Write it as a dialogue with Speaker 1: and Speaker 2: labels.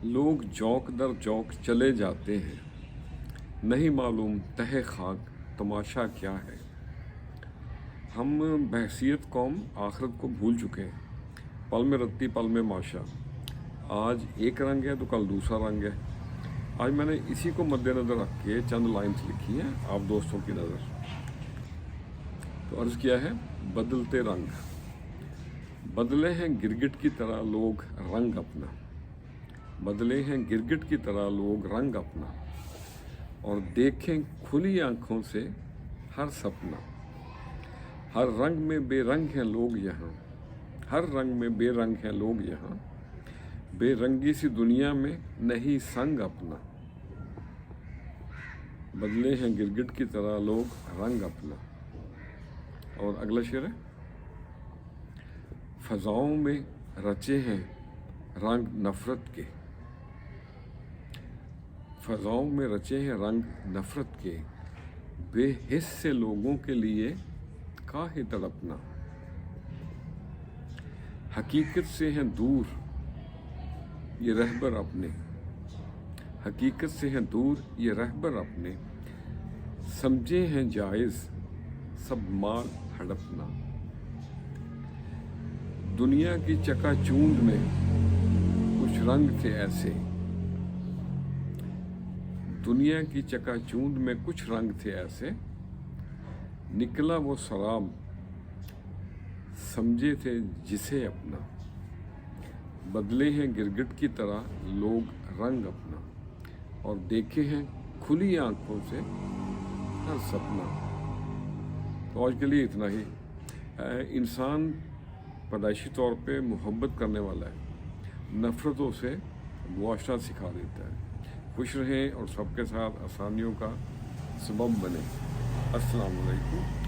Speaker 1: लोग जौक दर जौक चले जाते हैं, नहीं मालूम तहे खाक तमाशा क्या है। हम बहसीत कौम आखिरत को भूल चुके हैं। पल में रत्ती पल में माशा, आज एक रंग है तो कल दूसरा रंग है। आज मैंने इसी को मद्देनज़र रख के चंद लाइन्स लिखी हैं आप दोस्तों की नज़र। तो अर्ज़ किया है, बदलते रंग बदले हैं गिरगिट की तरह लोग रंग अपना, बदले हैं गिरगिट की तरह लोग रंग अपना, और देखें खुली आंखों से हर सपना। हर रंग में बेरंग हैं लोग यहाँ, हर रंग में बेरंग हैं लोग यहाँ, बेरंगी सी दुनिया में नहीं संग अपना। बदले हैं गिरगिट की तरह लोग रंग अपना। और अगला शेर है, फ़ज़ाओं में रचे हैं रंग नफ़रत के, फ़ज़ाओं में रचे हैं रंग नफ़रत के, बेहिस से लोगों के लिए काहे तड़पना। हकीकत से हैं दूर ये रहबर अपने, हकीकत से हैं दूर ये रहबर अपने, समझे हैं जायज़ सब माल हड़पना। दुनिया की चकाचूंद में कुछ रंग थे ऐसे, दुनिया की चकाचूंद में कुछ रंग थे ऐसे, निकला वो शराब समझे थे जिसे अपना। बदले हैं गिरगिट की तरह लोग रंग अपना, और देखे हैं खुली आंखों से हर सपना। तो आज के लिए इतना ही। इंसान पैदाइशी तौर पे मोहब्बत करने वाला है, नफ़रतों से मुआशरा सिखा देता है। खुश रहें और सबके साथ आसानियों का सबब बने। अस्सलाम वालेकुम।